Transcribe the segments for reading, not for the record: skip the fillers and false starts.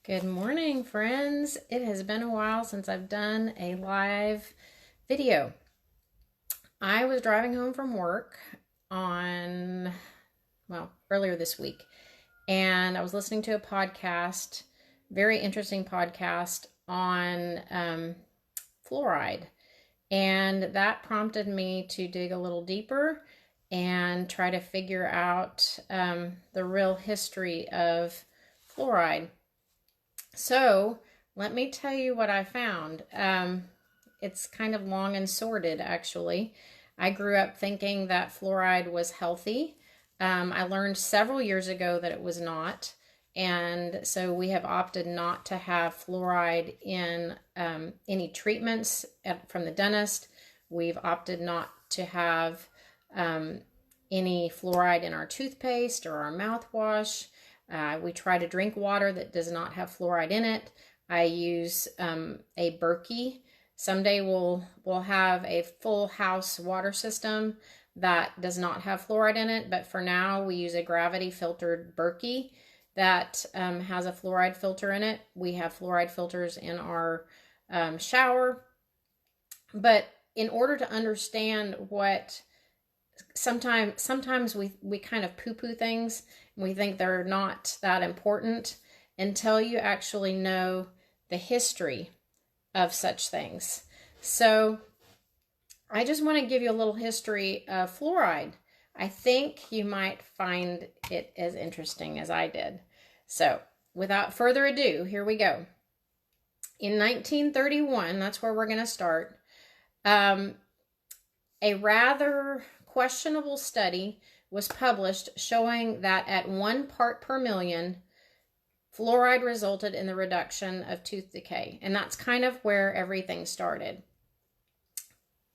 Good morning, friends. It has been a while since I've done a live video. I was driving home from work earlier this week, and I was listening to a podcast, very interesting podcast on fluoride, and that prompted me to dig a little deeper and try to figure out the real history of fluoride. So let me tell you what I found. It's kind of long and sordid, actually. I grew up thinking that fluoride was healthy. I learned several years ago that it was not. And so we have opted not to have fluoride in any treatments from the dentist. We've opted not to have any fluoride in our toothpaste or our mouthwash. We try to drink water that does not have fluoride in it. I use a Berkey. Someday we'll have a full house water system that does not have fluoride in it, but for now we use a gravity filtered Berkey that has a fluoride filter in it. We have fluoride filters in our shower. But in order to understand what sometimes we kind of poo-poo things, and we think they're not that important until you actually know the history of such things. So I just want to give you a little history of fluoride. I think you might find it as interesting as I did. So without further ado, here we go. In 1931, that's where we're going to start, a rather questionable study was published showing that at 1 part per million, fluoride resulted in the reduction of tooth decay. And that's kind of where everything started.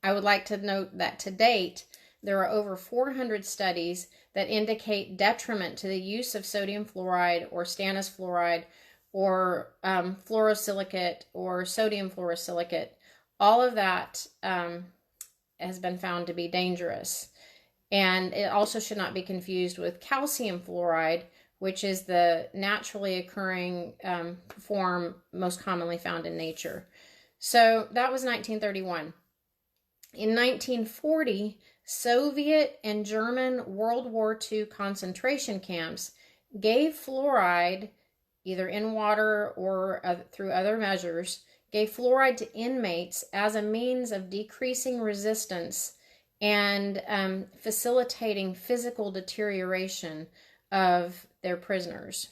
I would like to note that to date, there are over 400 studies that indicate detriment to the use of sodium fluoride or stannous fluoride or fluorosilicate or sodium fluorosilicate. All of that has been found to be dangerous. And it also should not be confused with calcium fluoride, which is the naturally occurring form most commonly found in nature. So that was 1931. In 1940, Soviet and German World War II concentration camps gave fluoride, either in water or through other measures, gave fluoride to inmates as a means of decreasing resistance and facilitating physical deterioration of their prisoners.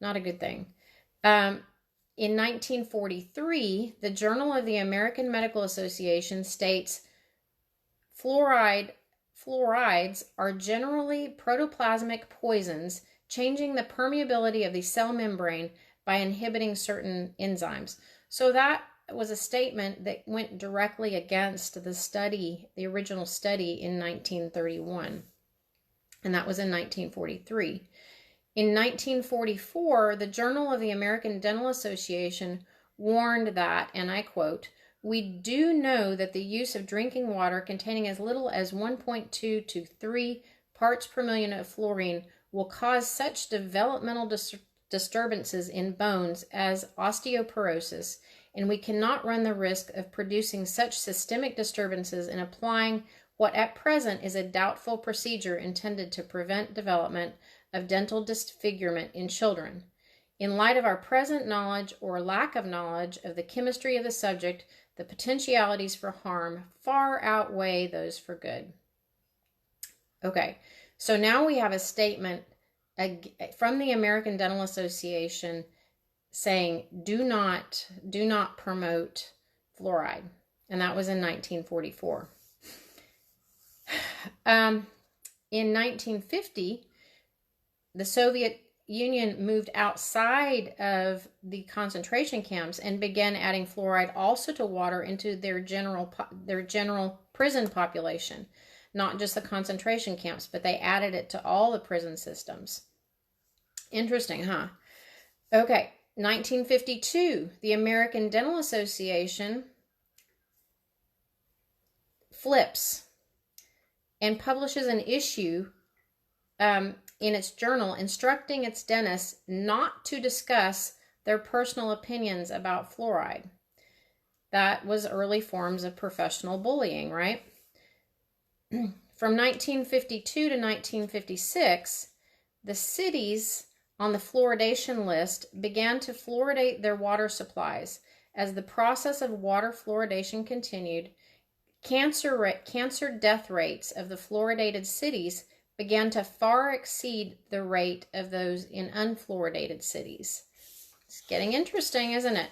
Not a good thing. In 1943, the Journal of the American Medical Association states, Fluorides are generally protoplasmic poisons, changing the permeability of the cell membrane by inhibiting certain enzymes. So that was a statement that went directly against the original study in 1931. And that was in 1943. In 1944, the Journal of the American Dental Association warned that, and I quote, "We do know that the use of drinking water containing as little as 1.2 to 3 parts per million of fluorine will cause such developmental disturbances in bones as osteoporosis, and we cannot run the risk of producing such systemic disturbances in applying what at present is a doubtful procedure intended to prevent development of dental disfigurement in children. In light of our present knowledge or lack of knowledge of the chemistry of the subject, the potentialities for harm far outweigh those for good." Okay, so now we have a statement from the American Dental Association saying do not promote fluoride, and that was in 1944. In 1950, the Soviet Union moved outside of the concentration camps and began adding fluoride also to water into their general prison population, not just the concentration camps, but they added it to all the prison systems. Interesting, huh? Okay, 1952, the American Dental Association flips and publishes an issue in its journal instructing its dentists not to discuss their personal opinions about fluoride. That was early forms of professional bullying, right? From 1952 to 1956, the cities on the fluoridation list began to fluoridate their water supplies. As the process of water fluoridation continued, cancer death rates of the fluoridated cities began to far exceed the rate of those in unfluoridated cities. It's getting interesting, isn't it?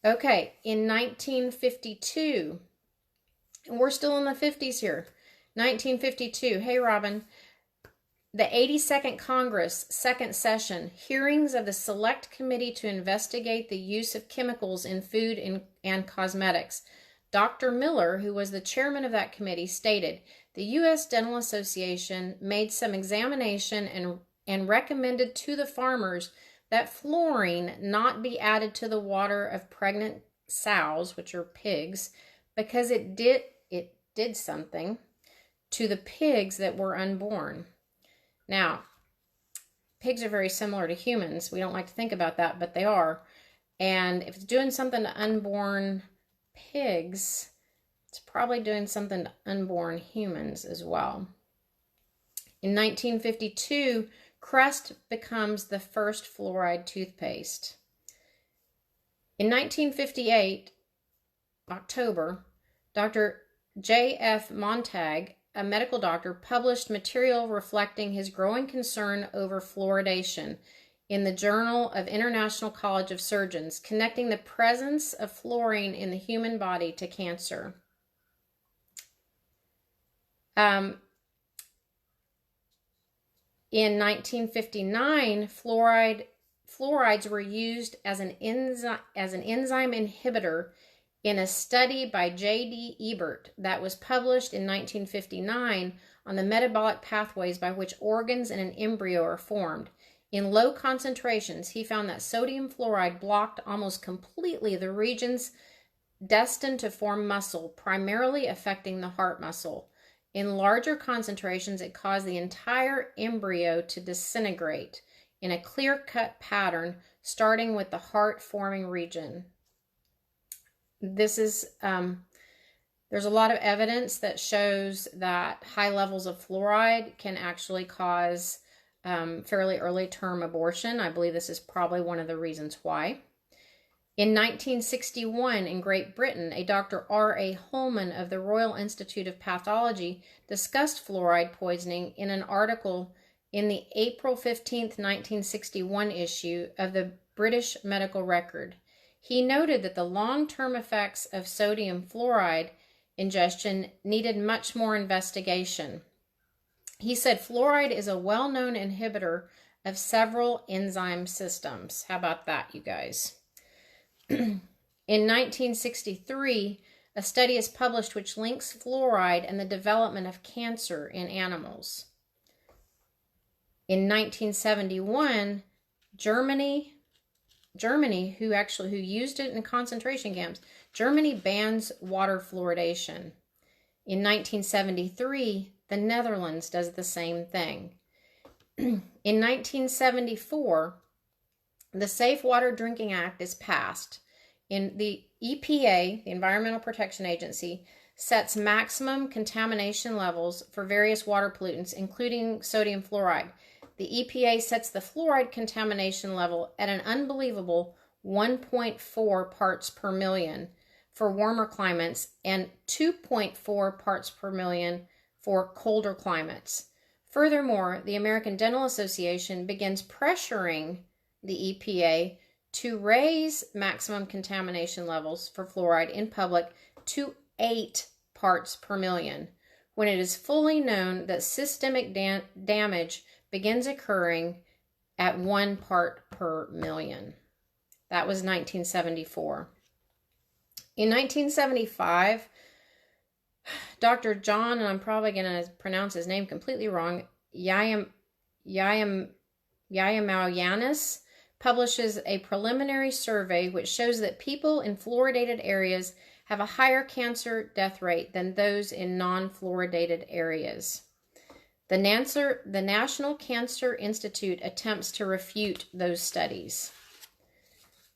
Okay, in 1952, and we're still in the 50s here. 1952, hey Robin, the 82nd Congress, second session, hearings of the Select Committee to investigate the use of chemicals in food and cosmetics. Dr. Miller, who was the chairman of that committee, stated, the U.S. Dental Association made some examination and recommended to the farmers that fluorine not be added to the water of pregnant sows, which are pigs, because it did something to the pigs that were unborn. Now, pigs are very similar to humans. We don't like to think about that, but they are. And if it's doing something to unborn pigs, it's probably doing something to unborn humans as well. In 1952, Crest becomes the first fluoride toothpaste. In 1958, October, Dr. J.F. Montag, a medical doctor, published material reflecting his growing concern over fluoridation in the Journal of International College of Surgeons, connecting the presence of fluorine in the human body to cancer. In 1959, fluorides were used as an enzyme inhibitor in a study by J.D. Ebert that was published in 1959 on the metabolic pathways by which organs in an embryo are formed. In low concentrations, he found that sodium fluoride blocked almost completely the regions destined to form muscle, primarily affecting the heart muscle. In larger concentrations, it caused the entire embryo to disintegrate in a clear-cut pattern, starting with the heart-forming region. This is, there's a lot of evidence that shows that high levels of fluoride can actually cause fairly early term abortion. I believe this is probably one of the reasons why. In 1961, in Great Britain, a Dr. R.A. Holman of the Royal Institute of Pathology discussed fluoride poisoning in an article in the April 15, 1961 issue of the British Medical Record. He noted that the long-term effects of sodium fluoride ingestion needed much more investigation. He said fluoride is a well-known inhibitor of several enzyme systems. How about that, you guys? In 1963, a study is published which links fluoride and the development of cancer in animals. In 1971, Germany, who used it in concentration camps, Germany bans water fluoridation. In 1973, the Netherlands does the same thing. In 1974, the Safe Water Drinking Act is passed. In the EPA, the Environmental Protection Agency, sets maximum contamination levels for various water pollutants, including sodium fluoride. The EPA sets the fluoride contamination level at an unbelievable 1.4 parts per million for warmer climates and 2.4 parts per million for colder climates. Furthermore, the American Dental Association begins pressuring the EPA to raise maximum contamination levels for fluoride in public to 8 parts per million, when it is fully known that systemic damage begins occurring at 1 part per million. That was 1974. In 1975, Dr. John, and I'm probably going to pronounce his name completely wrong, Yayamayanis, publishes a preliminary survey which shows that people in fluoridated areas have a higher cancer death rate than those in non-fluoridated areas. The National Cancer Institute attempts to refute those studies.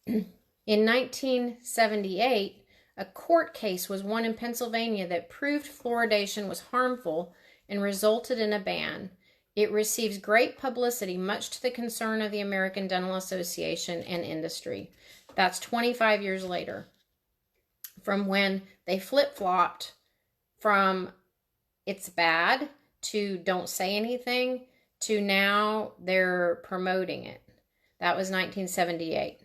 In 1978, a court case was won in Pennsylvania that proved fluoridation was harmful and resulted in a ban. It receives great publicity, much to the concern of the American Dental Association and industry. That's 25 years later, from when they flip-flopped from it's bad to don't say anything to now they're promoting it. That was 1978.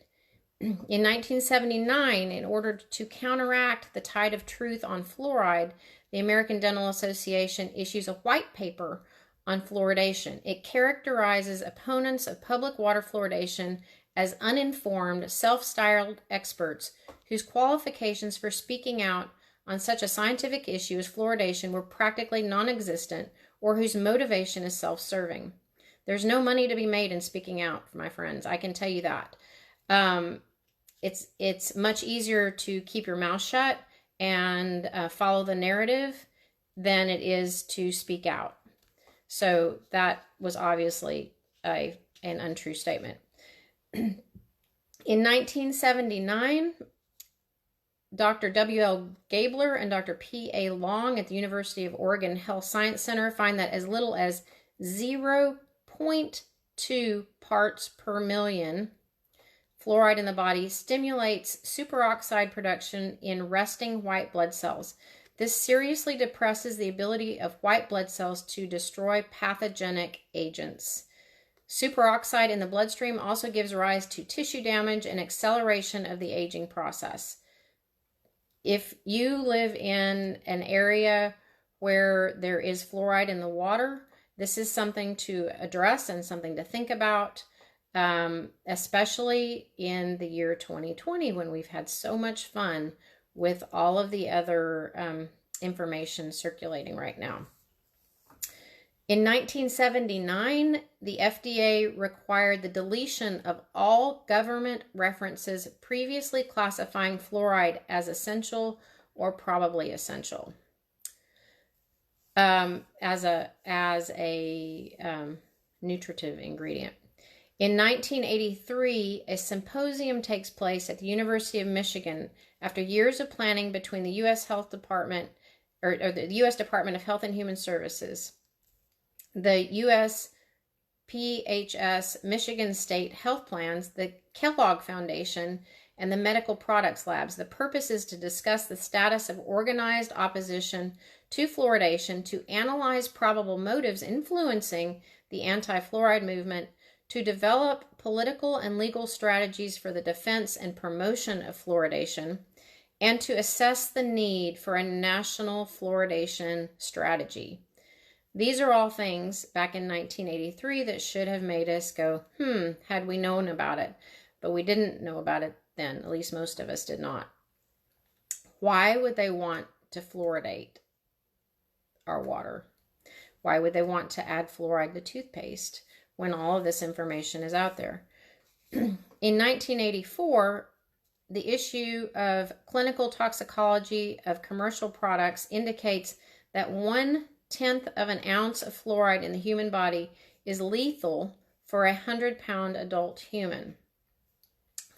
In 1979, in order to counteract the tide of truth on fluoride, the American Dental Association issues a white paper on fluoridation. It characterizes opponents of public water fluoridation as uninformed, self-styled experts whose qualifications for speaking out on such a scientific issue as fluoridation were practically non-existent, or whose motivation is self-serving. There's no money to be made in speaking out, my friends. I can tell you that. It's much easier to keep your mouth shut and follow the narrative than it is to speak out. So that was obviously an untrue statement. In 1979, Dr. W.L. Gabler and Dr. P.A. Long at the University of Oregon Health Science Center find that as little as 0.2 parts per million fluoride in the body stimulates superoxide production in resting white blood cells. This seriously depresses the ability of white blood cells to destroy pathogenic agents. Superoxide in the bloodstream also gives rise to tissue damage and acceleration of the aging process. If you live in an area where there is fluoride in the water, this is something to address and something to think about, especially in the year 2020 when we've had so much fun with all of the other information circulating right now. In 1979, the FDA required the deletion of all government references previously classifying fluoride as essential or probably essential as a nutritive ingredient. In 1983, a symposium takes place at the University of Michigan after years of planning between the U.S. Health Department or the U.S. Department of Health and Human Services, the USPHS, Michigan State Health Plans, the Kellogg Foundation, and the Medical Products Labs. The purpose is to discuss the status of organized opposition to fluoridation, to analyze probable motives influencing the anti-fluoride movement, to develop political and legal strategies for the defense and promotion of fluoridation, and to assess the need for a national fluoridation strategy. These are all things back in 1983 that should have made us go, had we known about it. But we didn't know about it then. At least most of us did not. Why would they want to fluoridate our water? Why would they want to add fluoride to toothpaste when all of this information is out there? In 1984, the issue of clinical toxicology of commercial products indicates that 1/10 of an ounce of fluoride in the human body is lethal for a 100-pound adult human.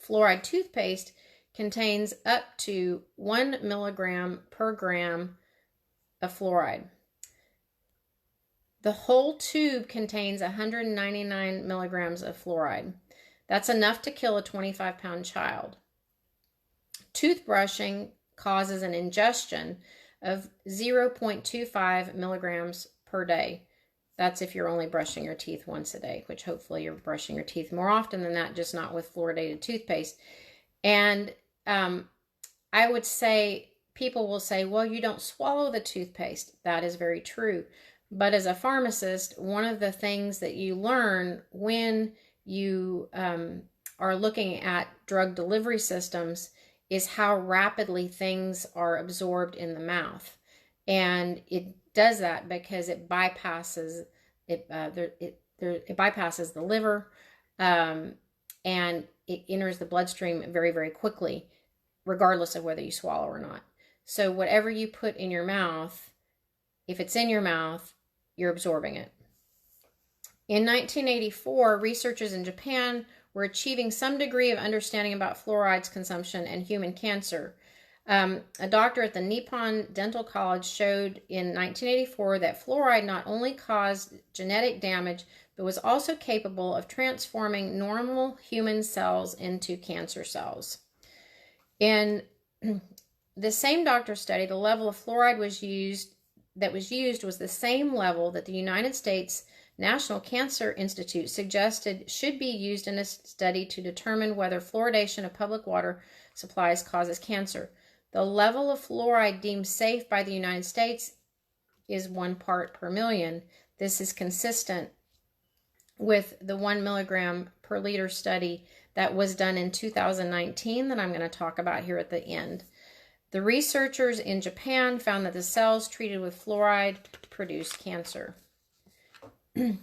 Fluoride toothpaste contains up to 1 milligram per gram of fluoride. The whole tube contains 199 milligrams of fluoride. That's enough to kill a 25-pound child. Toothbrushing causes an ingestion of 0.25 milligrams per day. That's if you're only brushing your teeth once a day, which hopefully you're brushing your teeth more often than that, just not with fluoridated toothpaste. And I would say, people will say, well, you don't swallow the toothpaste. That is very true. But as a pharmacist, one of the things that you learn when you are looking at drug delivery systems is how rapidly things are absorbed in the mouth. And it does that because it bypasses it bypasses the liver, and it enters the bloodstream very, very quickly, regardless of whether you swallow or not. So whatever you put in your mouth, if it's in your mouth, you're absorbing it. In 1984, researchers in Japan were achieving some degree of understanding about fluorides consumption and human cancer. A doctor at the Nippon Dental College showed in 1984 that fluoride not only caused genetic damage, but was also capable of transforming normal human cells into cancer cells. In the same doctor's study, the level of fluoride was used was the same level that the United States National Cancer Institute suggested should be used in a study to determine whether fluoridation of public water supplies causes cancer. The level of fluoride deemed safe by the United States is 1 part per million. This is consistent with the 1 milligram per liter study that was done in 2019 that I'm going to talk about here at the end. The researchers in Japan found that the cells treated with fluoride produced cancer. In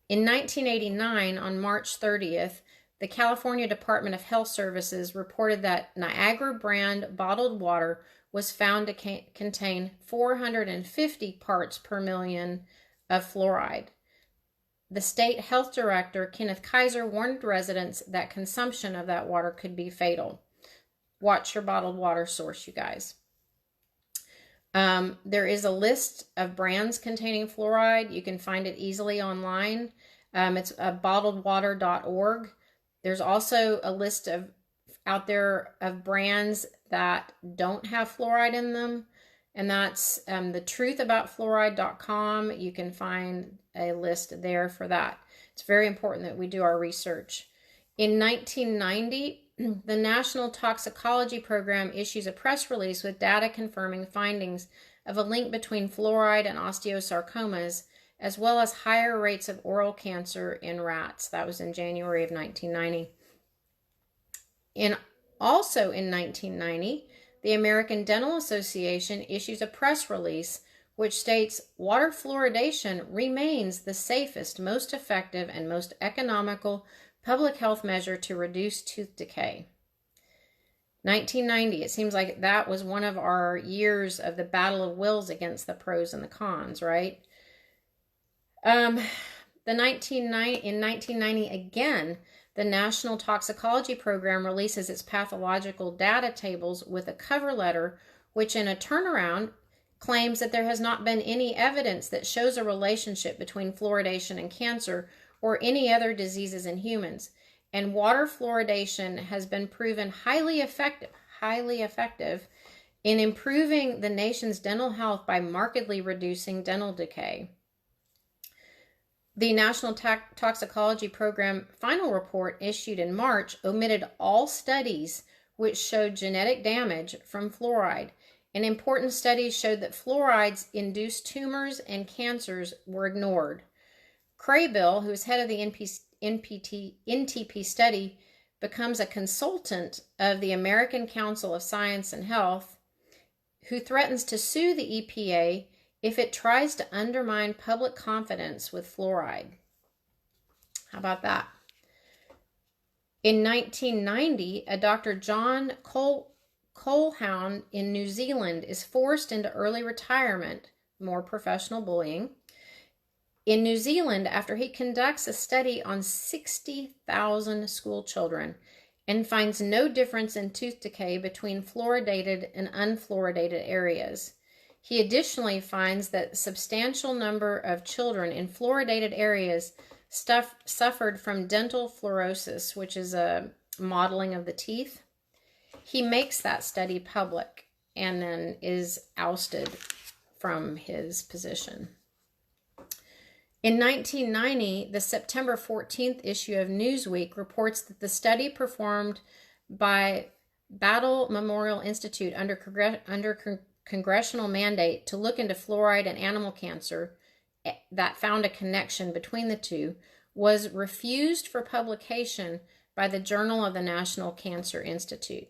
1989, on March 30th, the California Department of Health Services reported that Niagara brand bottled water was found to contain 450 parts per million of fluoride. The state health director, Kenneth Kaiser, warned residents that consumption of that water could be fatal. Watch your bottled water source, you guys. There is a list of brands containing fluoride. You can find it easily online. It's bottledwater.org. There's also a list out there of brands that don't have fluoride in them, and that's thetruthaboutfluoride.com. You can find a list there for that. It's very important that we do our research. In 1990, the National Toxicology Program issues a press release with data confirming findings of a link between fluoride and osteosarcomas, as well as higher rates of oral cancer in rats. That was in January of 1990. Also in 1990, the American Dental Association issues a press release which states water fluoridation remains the safest, most effective, and most economical public health measure to reduce tooth decay. 1990, it seems like that was one of our years of the battle of wills against the pros and the cons, right? In 1990 again, the National Toxicology Program releases its pathological data tables with a cover letter, which in a turnaround claims that there has not been any evidence that shows a relationship between fluoridation and cancer or any other diseases in humans. And water fluoridation has been proven highly effective in improving the nation's dental health by markedly reducing dental decay. The National Toxicology Program final report issued in March omitted all studies which showed genetic damage from fluoride, and important studies showed that fluorides induced tumors and cancers were ignored. Craybill, who is head of the NTP study, becomes a consultant of the American Council of Science and Health, who threatens to sue the EPA if it tries to undermine public confidence with fluoride. How about that? In 1990, a Dr. John Colquhoun in New Zealand is forced into early retirement, more professional bullying, in New Zealand after he conducts a study on 60,000 school children and finds no difference in tooth decay between fluoridated and unfluoridated areas. He additionally finds that a substantial number of children in fluoridated areas suffered from dental fluorosis, which is a modeling of the teeth. He makes that study public and then is ousted from his position. In 1990, the September 14th issue of Newsweek reports that the study performed by Battle Memorial Institute under congressional mandate to look into fluoride and animal cancer that found a connection between the two was refused for publication by the Journal of the National Cancer Institute.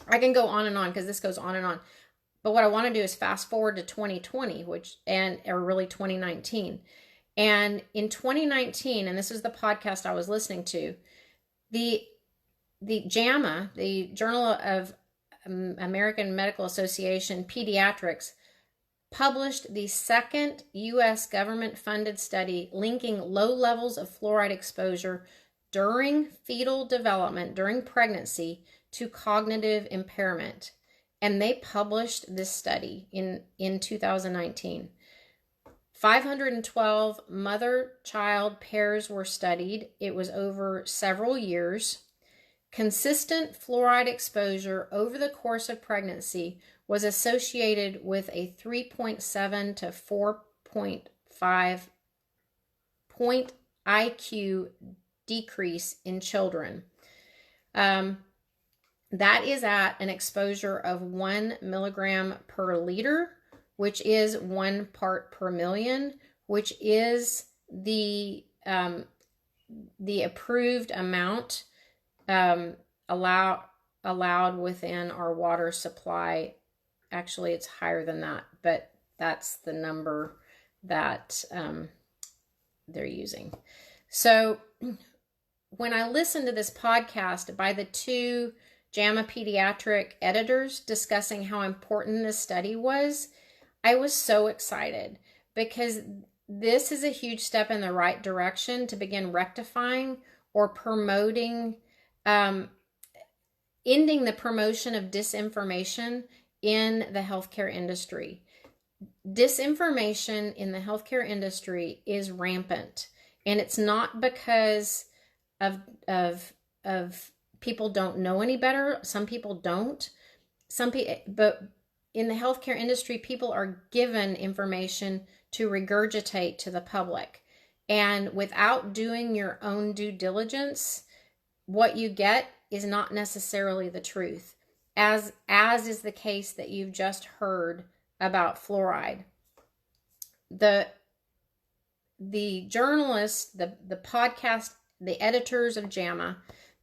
I can go on and on because this goes on and on. But what I want to do is fast forward to 2020, or really 2019. And in 2019, and this is the podcast I was listening to, the JAMA, the Journal of American Medical Association Pediatrics, published the second U.S. government-funded study linking low levels of fluoride exposure during fetal development, during pregnancy, to cognitive impairment. And they published this study in 2019. 512 mother-child pairs were studied. It was over several years. Consistent fluoride exposure over the course of pregnancy was associated with a 3.7 to 4.5 point IQ decrease in children. That is at an exposure of 1 milligram per liter, which is 1 part per million, which is the approved amount allowed within our water supply. Actually, it's higher than that, but that's the number that they're using. So when I listened to this podcast by the two JAMA pediatric editors discussing how important this study was, I was so excited, because this is a huge step in the right direction to begin rectifying or promoting, ending the promotion of disinformation in the healthcare industry. Disinformation in the healthcare industry is rampant, and it's not because of people don't know any better. Some people don't. But in the healthcare industry, people are given information to regurgitate to the public. And without doing your own due diligence, what you get is not necessarily the truth, as is the case that you've just heard about fluoride. The journalists, the podcast, the editors of JAMA,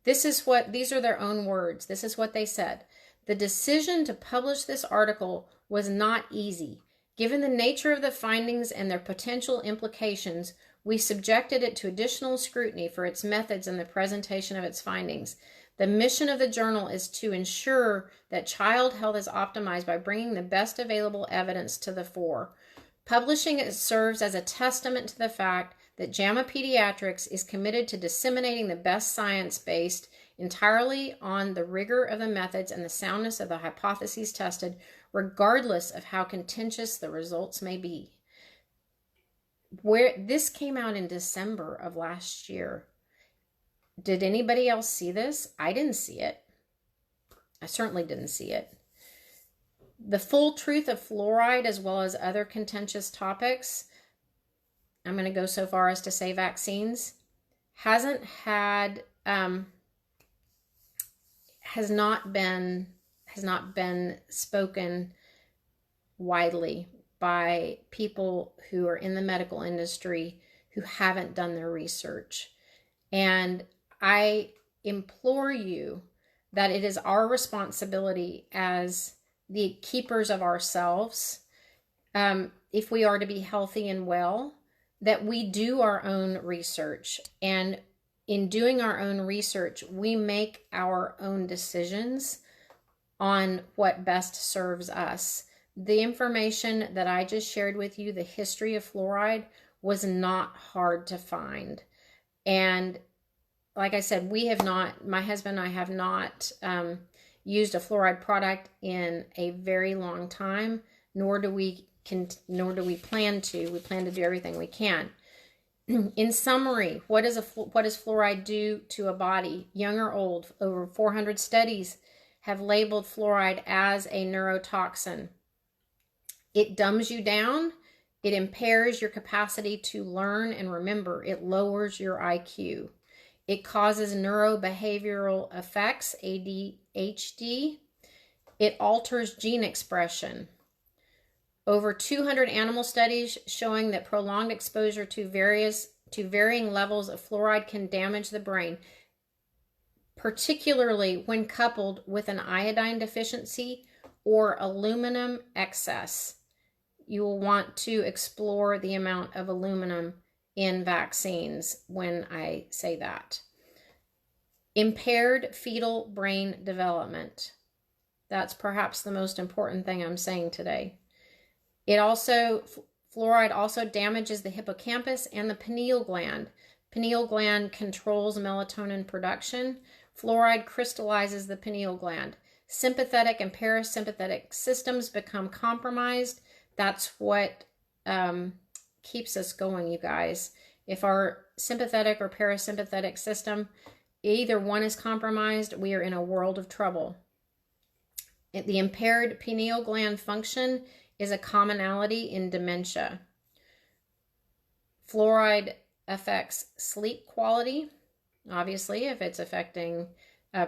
these are their own words. This is what they said. The decision to publish this article was not easy. Given the nature of the findings and their potential implications, we subjected it to additional scrutiny for its methods and the presentation of its findings. The mission of the journal is to ensure that child health is optimized by bringing the best available evidence to the fore. Publishing it serves as a testament to the fact that JAMA Pediatrics is committed to disseminating the best science based entirely on the rigor of the methods and the soundness of the hypotheses tested, regardless of how contentious the results may be. Where this came out in December of last year. Did anybody else see this? I didn't see it. I certainly didn't see it. The full truth of fluoride, as well as other contentious topics, I'm going to go so far as to say vaccines, has not been spoken widely by people who are in the medical industry who haven't done their research. And I implore you that it is our responsibility as the keepers of ourselves, if we are to be healthy and well, that we do our own research. And in doing our own research, we make our own decisions on what best serves us. The information that I just shared with you, the history of fluoride, was not hard to find. And like I said, my husband and I have not used a fluoride product in a very long time, nor do we plan to. We plan to do everything we can. In summary, what does fluoride do to a body, young or old? Over 400 studies have labeled fluoride as a neurotoxin. It dumbs you down. It impairs your capacity to learn and remember. It lowers your IQ. It causes neurobehavioral effects, ADHD. It alters gene expression. Over 200 animal studies showing that prolonged exposure to varying levels of fluoride can damage the brain, particularly when coupled with an iodine deficiency or aluminum excess. You will want to explore the amount of aluminum in vaccines when I say that. Impaired fetal brain development. That's perhaps the most important thing I'm saying today. Fluoride also damages the hippocampus and the pineal gland. Pineal gland controls melatonin production. Fluoride crystallizes the pineal gland. Sympathetic and parasympathetic systems become compromised. That's what keeps us going, you guys. If our sympathetic or parasympathetic system, either one is compromised, we are in a world of trouble. The impaired pineal gland function is a commonality in dementia. Fluoride affects sleep quality, obviously, if it's affecting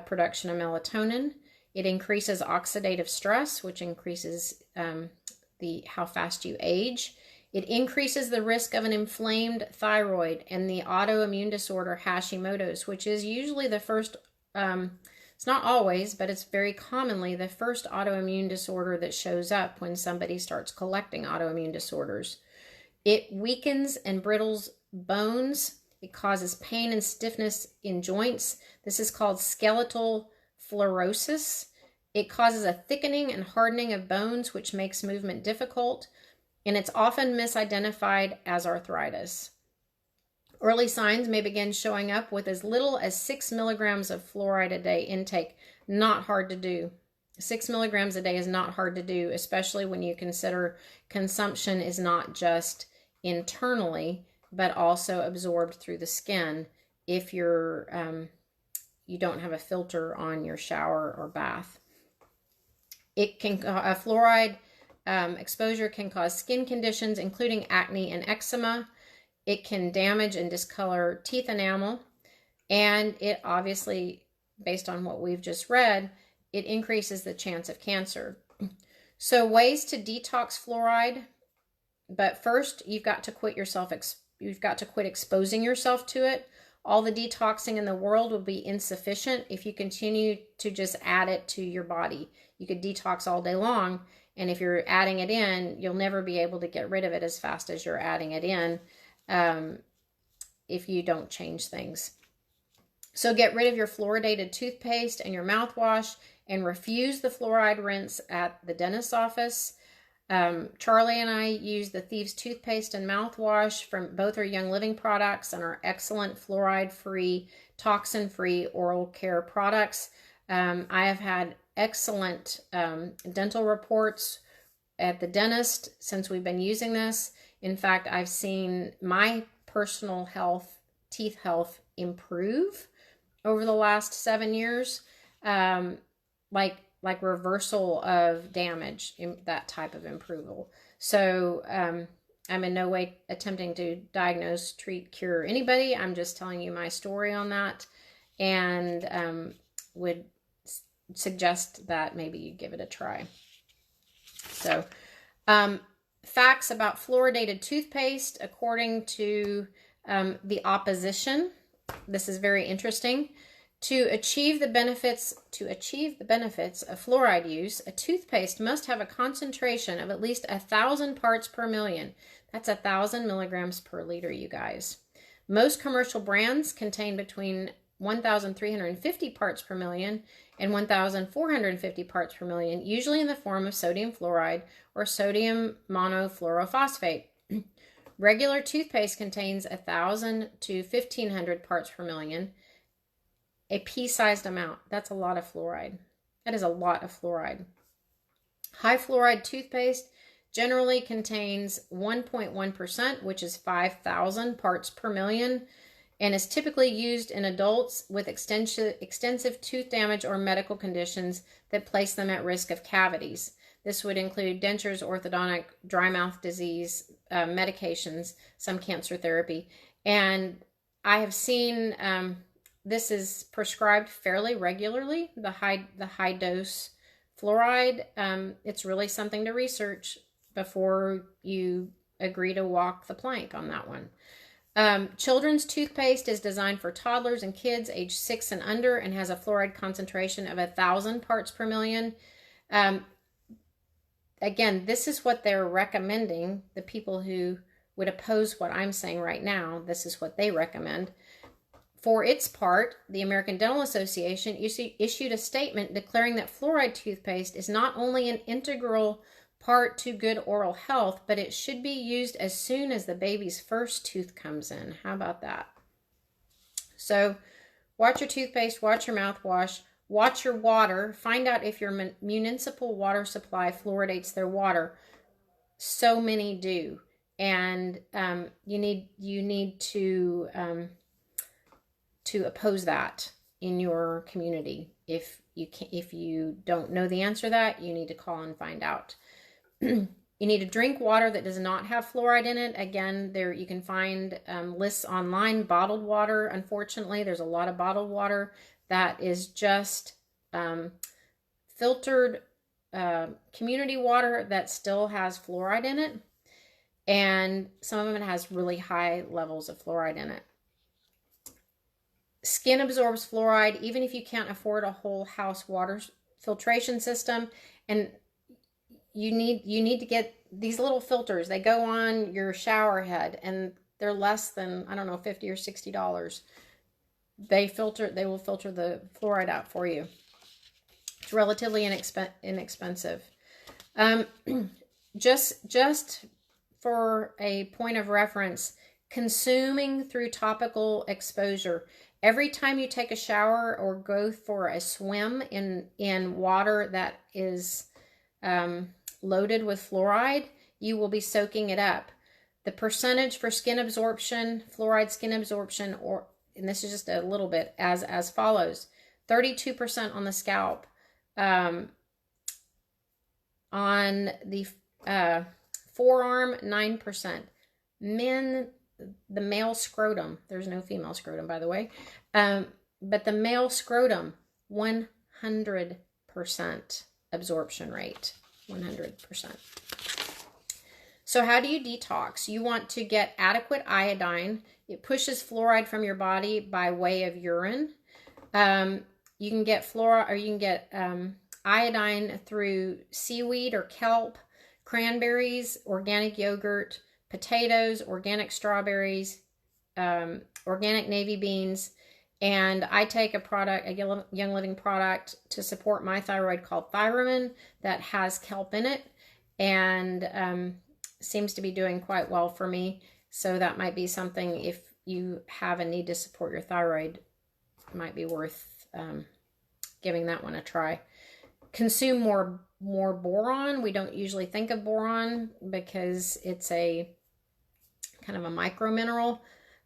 production of melatonin. It increases oxidative stress, which increases how fast you age. It increases the risk of an inflamed thyroid and the autoimmune disorder Hashimoto's, which is usually the first, it's not always, but it's very commonly the first autoimmune disorder that shows up when somebody starts collecting autoimmune disorders. It weakens and brittles bones. It causes pain and stiffness in joints. This is called skeletal fluorosis. It causes a thickening and hardening of bones, which makes movement difficult, and it's often misidentified as arthritis. Early signs may begin showing up with as little as 6 milligrams of fluoride a day intake. Not hard to do. 6 milligrams a day is not hard to do, especially when you consider consumption is not just internally, but also absorbed through the skin if you don't have a filter on your shower or bath. Fluoride exposure can cause skin conditions, including acne and eczema. It can damage and discolor teeth enamel, and it obviously, based on what we've just read, it increases the chance of cancer. So ways to detox fluoride, but first you've got to quit exposing yourself to it. All the detoxing in the world will be insufficient if you continue to just add it to your body. You could detox all day long, and if you're adding it in, you'll never be able to get rid of it as fast as you're adding it in if you don't change things. So get rid of your fluoridated toothpaste and your mouthwash and refuse the fluoride rinse at the dentist's office. Charlie and I use the Thieves toothpaste and mouthwash from both our Young Living products and our excellent fluoride-free, toxin-free oral care products. I have had excellent dental reports at the dentist since we've been using this. In fact, I've seen my personal health, teeth health, improve over the last 7 years, like reversal of damage, that type of improvement. So I'm in no way attempting to diagnose, treat, cure anybody. I'm just telling you my story on that, and would suggest that maybe you give it a try. So facts about fluoridated toothpaste according to the opposition. This is very interesting. To achieve the benefits of fluoride use, a toothpaste must have a concentration of at least 1,000 parts per million. That's 1,000 milligrams per liter, you guys. Most commercial brands contain between 1,350 parts per million and 1,450 parts per million, usually in the form of sodium fluoride or sodium monofluorophosphate. Regular toothpaste contains 1,000 to 1,500 parts per million, a pea-sized amount. That's a lot of fluoride. That is a lot of fluoride. High fluoride toothpaste generally contains 1.1%, which is 5,000 parts per million, and is typically used in adults with extensive tooth damage or medical conditions that place them at risk of cavities. This would include dentures, orthodontic, dry mouth disease, medications, some cancer therapy. And I have seen this is prescribed fairly regularly, the high dose fluoride. It's really something to research before you agree to walk the plank on that one. Children's toothpaste is designed for toddlers and kids age 6 and under and has a fluoride concentration of 1,000 parts per million. Again, this is what they're recommending. The people who would oppose what I'm saying right now, this is what they recommend. For its part, the American Dental Association issued a statement declaring that fluoride toothpaste is not only an integral part to good oral health, but it should be used as soon as the baby's first tooth comes in. How about that? So watch your toothpaste, watch your mouthwash, watch your water. Find out if your municipal water supply fluoridates their water. So many do, and you need to oppose that in your community. If you don't know the answer to that, you need to call and find out. You need to drink water that does not have fluoride in it. Again, there you can find lists online. Bottled water, unfortunately, there's a lot of bottled water that is just filtered community water that still has fluoride in it, and some of it has really high levels of fluoride in it. Skin absorbs fluoride even if you can't afford a whole house water filtration system, and you need to get these little filters. They go on your shower head, and they're less than, I don't know, $50 or $60. They will filter the fluoride out for you. It's relatively inexpensive. Just for a point of reference, consuming through topical exposure. Every time you take a shower or go for a swim in water that is loaded with fluoride, you will be soaking it up. The percentage for skin absorption, fluoride skin absorption, and this is just a little bit, as follows: 32% on the scalp, on the forearm, 9%. Men, the male scrotum, there's no female scrotum, by the way, but the male scrotum, 100% absorption rate, 100%. So how do you detox? You want to get adequate iodine. It pushes fluoride from your body by way of urine. You can get iodine through seaweed or kelp, cranberries, organic yogurt, potatoes, organic strawberries, organic navy beans. And I take a Young Living product to support my thyroid called Thyromin that has kelp in it, and seems to be doing quite well for me. So that might be something, if you have a need to support your thyroid, it might be worth giving that one a try. Consume more boron. We don't usually think of boron because it's a kind of a micro mineral.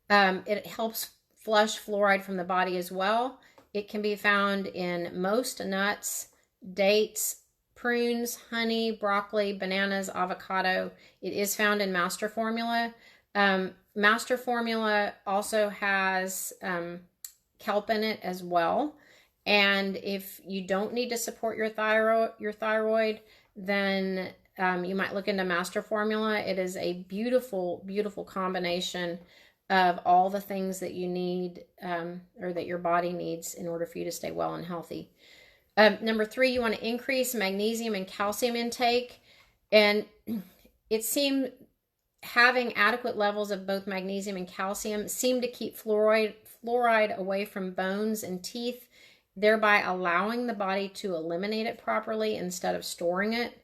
It helps flush fluoride from the body as well. It can be found in most nuts, dates, prunes, honey, broccoli, bananas, avocado. It is found in Master Formula. Master Formula also has kelp in it as well. And if you don't need to support your thyroid, then you might look into Master Formula. It is a beautiful, beautiful combination of all the things that you need, or that your body needs in order for you to stay well and healthy. Number 3, you want to increase magnesium and calcium intake. And it seemed having adequate levels of both magnesium and calcium seem to keep fluoride away from bones and teeth, thereby allowing the body to eliminate it properly instead of storing it.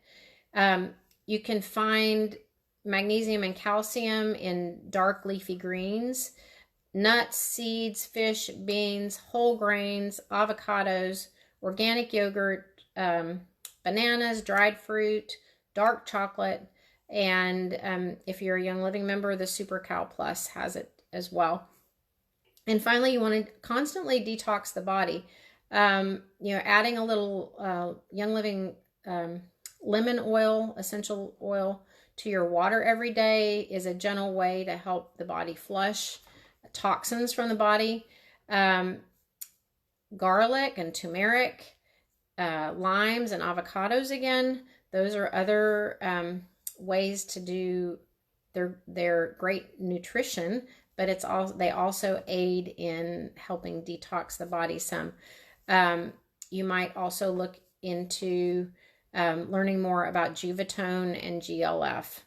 You can find magnesium and calcium in dark leafy greens, nuts, seeds, fish, beans, whole grains, avocados, organic yogurt, bananas, dried fruit, dark chocolate, and if you're a Young Living member, the Super Cal Plus has it as well. And finally, you want to constantly detox the body. Adding a little Young Living lemon oil, essential oil, to your water every day is a gentle way to help the body flush toxins from the body. Garlic and turmeric, limes and avocados, again, those are other ways to do their great nutrition, but they also aid in helping detox the body some. You might also look into learning more about Juvatone and GLF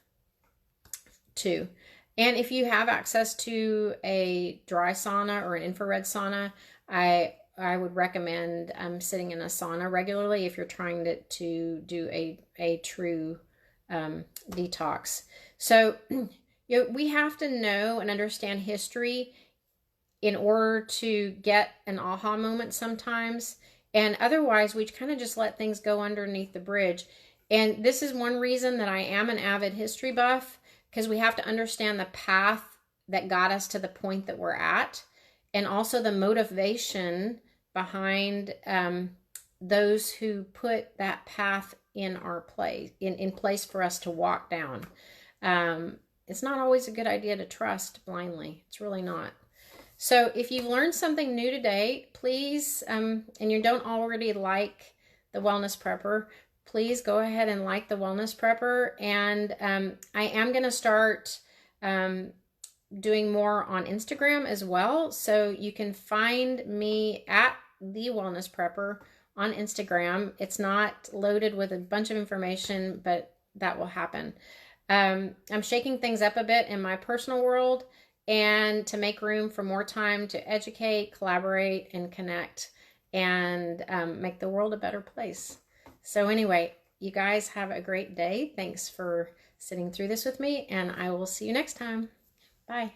too. And if you have access to a dry sauna or an infrared sauna, I would recommend sitting in a sauna regularly if you're trying to do a true detox. So we have to know and understand history in order to get an aha moment sometimes. And otherwise, we kind of just let things go underneath the bridge. And this is one reason that I am an avid history buff, because we have to understand the path that got us to the point that we're at, and also the motivation behind those who put that path in our place, in place for us to walk down. It's not always a good idea to trust blindly. It's really not. So if you've learned something new today, please, and you don't already like the Wellness Prepper, please go ahead and like the Wellness Prepper. And I am going to start doing more on Instagram as well. So you can find me at the Wellness Prepper on Instagram. It's not loaded with a bunch of information, but that will happen. I'm shaking things up a bit in my personal world, and to make room for more time to educate, collaborate, and connect, and make the world a better place. So anyway, you guys have a great day. Thanks for sitting through this with me, and I will see you next time. Bye.